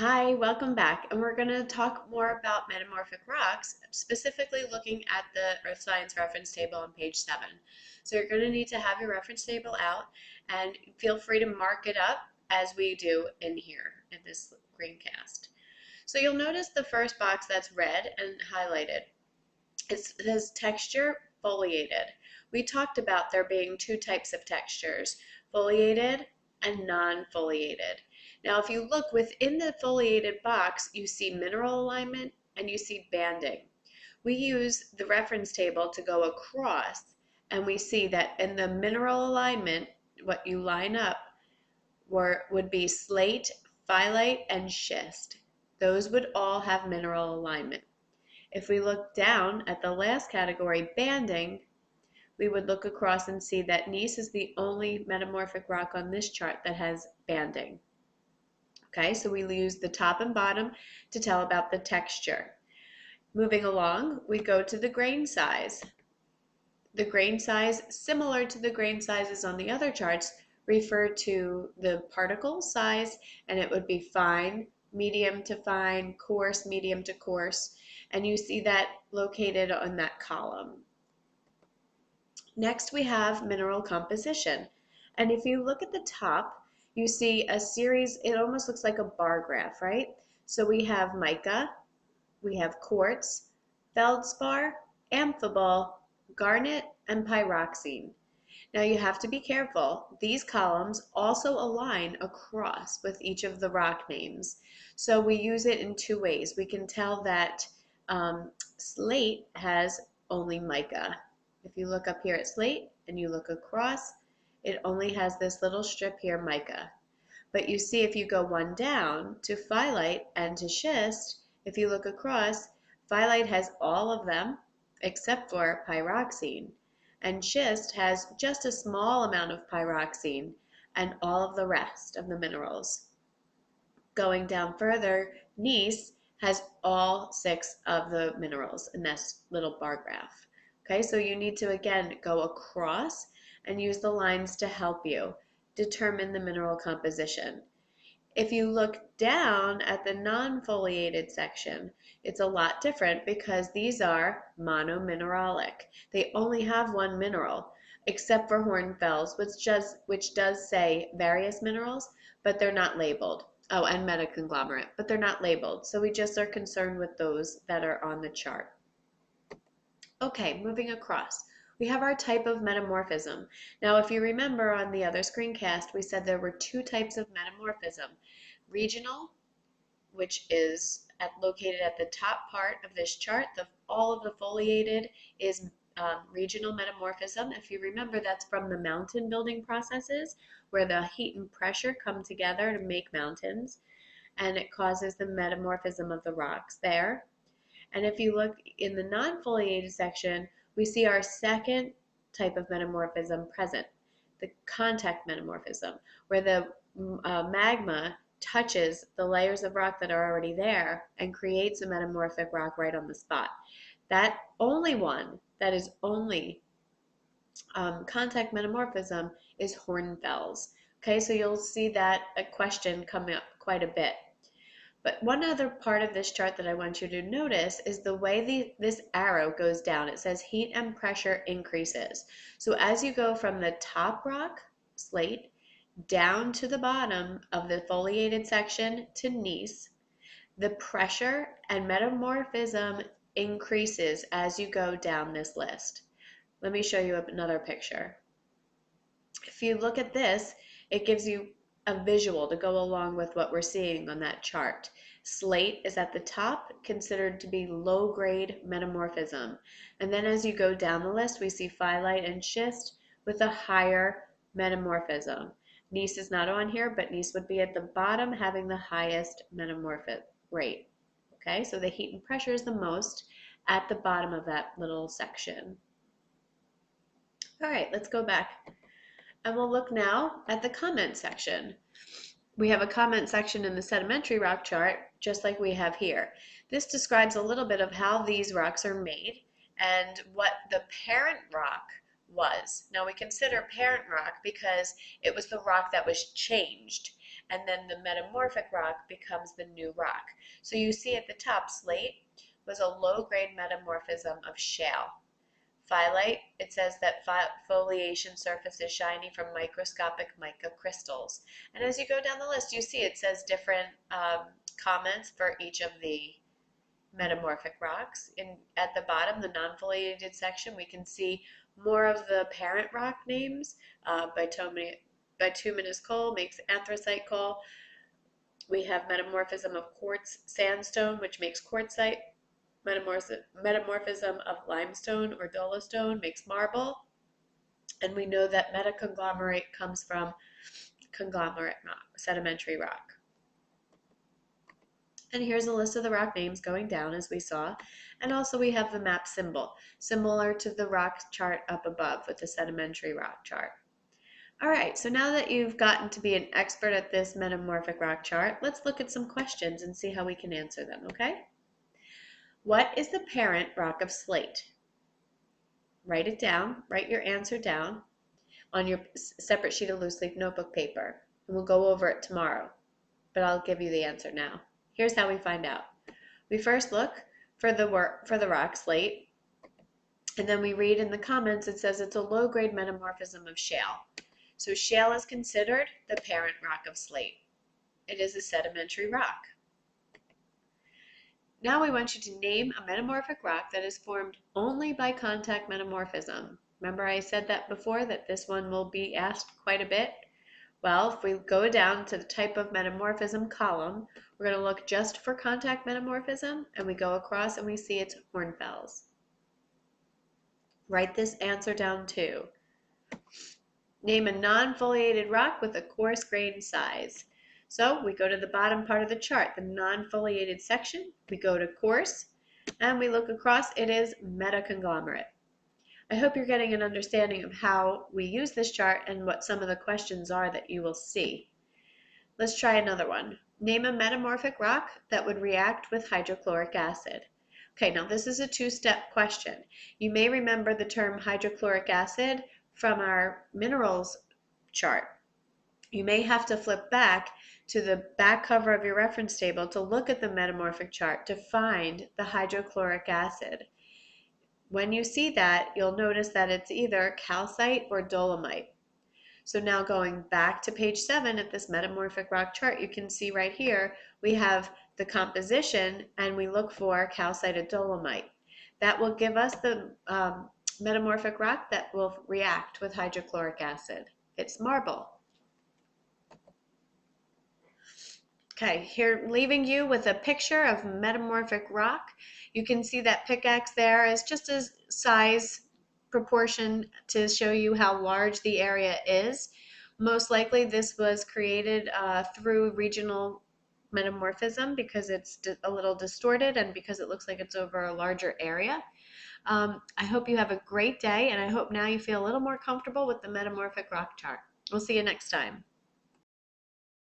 Hi, welcome back. And we're going to talk more about metamorphic rocks, specifically looking at the Earth Science reference table on page 7. So you're going to need to have your reference table out and feel free to mark it up as we do in here in this screencast. So you'll notice the first box that's red and highlighted. It says texture foliated. We talked about there being two types of textures, foliated and non-foliated. Now, if you look within the foliated box, you see mineral alignment and you see banding. We use the reference table to go across, and we see that in the mineral alignment, what you line up would be slate, phyllite, and schist. Those would all have mineral alignment. If we look down at the last category, banding, we would look across and see that gneiss is the only metamorphic rock on this chart that has banding. Okay, so we use the top and bottom to tell about the texture. Moving along, we go to the grain size. The grain size, similar to the grain sizes on the other charts, refer to the particle size, and it would be fine, medium to fine, coarse, medium to coarse, and you see that located on that column. Next, we have mineral composition, and if you look at the top, you see a series, it almost looks like a bar graph, right? So we have mica, we have quartz, feldspar, amphibole, garnet, and pyroxene. Now you have to be careful. These columns also align across with each of the rock names. So we use it in two ways. We can tell that slate has only mica. If you look up here at slate and you look across, it only has this little strip here, mica. But you see if you go one down to phyllite and to schist, if you look across, phyllite has all of them except for pyroxene, and schist has just a small amount of pyroxene and all of the rest of the minerals. Going down further, gneiss has all 6 of the minerals in this little bar graph. Okay, so you need to again go across and use the lines to help you determine the mineral composition. If you look down at the non-foliated section, it's a lot different because these are monomineralic. They only have one mineral, except for hornfels, which does say various minerals, but they're not labeled. Oh, and metaconglomerate, but they're not labeled. So we just are concerned with those that are on the chart. Okay, moving across. We have our type of metamorphism. Now, if you remember on the other screencast, we said there were 2 types of metamorphism. Regional, which is located at the top part of this chart. All of the foliated is regional metamorphism. If you remember, that's from the mountain building processes where the heat and pressure come together to make mountains, and it causes the metamorphism of the rocks there. And if you look in the non-foliated section, we see our second type of metamorphism present, the contact metamorphism, where the magma touches the layers of rock that are already there and creates a metamorphic rock right on the spot. That only one that is only contact metamorphism is hornfels. Okay, so you'll see that a question coming up quite a bit. But one other part of this chart that I want you to notice is the way this arrow goes down. It says heat and pressure increases. So as you go from the top rock, slate, down to the bottom of the foliated section to gneiss, the pressure and metamorphism increases as you go down this list. Let me show you another picture. If you look at this, it gives you a visual to go along with what we're seeing on that chart. Slate is at the top, considered to be low-grade metamorphism. And then as you go down the list, we see phyllite and schist with a higher metamorphism. Gneiss is not on here, but gneiss would be at the bottom, having the highest metamorphic rate. Okay, so the heat and pressure is the most at the bottom of that little section. All right, let's go back. And we'll look now at the comment section. We have a comment section in the sedimentary rock chart, just like we have here. This describes a little bit of how these rocks are made and what the parent rock was. Now we consider parent rock because it was the rock that was changed. and then the metamorphic rock becomes the new rock. So you see at the top, slate was a low-grade metamorphism of shale. Phyllite, it says that foliation surface is shiny from microscopic mica crystals. And as you go down the list, you see it says different comments for each of the metamorphic rocks. At the bottom, the non-foliated section, we can see more of the parent rock names. Bituminous coal makes anthracite coal. We have metamorphism of quartz sandstone, which makes quartzite. Metamorphism of limestone or dolostone makes marble. And we know that metaconglomerate comes from conglomerate rock, sedimentary rock. And here's a list of the rock names going down as we saw. And also we have the map symbol, similar to the rock chart up above with the sedimentary rock chart. All right, so now that you've gotten to be an expert at this metamorphic rock chart, let's look at some questions and see how we can answer them, okay? What is the parent rock of slate? Write it down, write your answer down on your separate sheet of loose leaf notebook paper, and we'll go over it tomorrow, but I'll give you the answer now. Here's how we find out. We first look for the rock slate, and then we read in the comments it says it's a low-grade metamorphism of shale. So shale is considered the parent rock of slate. It is a sedimentary rock. Now we want you to name a metamorphic rock that is formed only by contact metamorphism. Remember I said that before, that this one will be asked quite a bit? Well, if we go down to the type of metamorphism column, we're going to look just for contact metamorphism, and we go across and we see it's hornfels. Write this answer down too. Name a non-foliated rock with a coarse grain size. So we go to the bottom part of the chart, the non-foliated section. We go to coarse, and we look across. It is metaconglomerate. I hope you're getting an understanding of how we use this chart and what some of the questions are that you will see. Let's try another one. Name a metamorphic rock that would react with hydrochloric acid. Okay, now this is a two-step question. You may remember the term hydrochloric acid from our minerals chart. You may have to flip back to the back cover of your reference table to look at the metamorphic chart to find the hydrochloric acid. When you see that, you'll notice that it's either calcite or dolomite. So now going back to page 7 at this metamorphic rock chart, you can see right here we have the composition, and we look for calcite or dolomite. That will give us the metamorphic rock that will react with hydrochloric acid. It's marble. Okay, here leaving you with a picture of metamorphic rock. You can see that pickaxe there is just a size proportion to show you how large the area is. Most likely this was created through regional metamorphism because it's a little distorted and because it looks like it's over a larger area. I hope you have a great day, and I hope now you feel a little more comfortable with the metamorphic rock chart. We'll see you next time.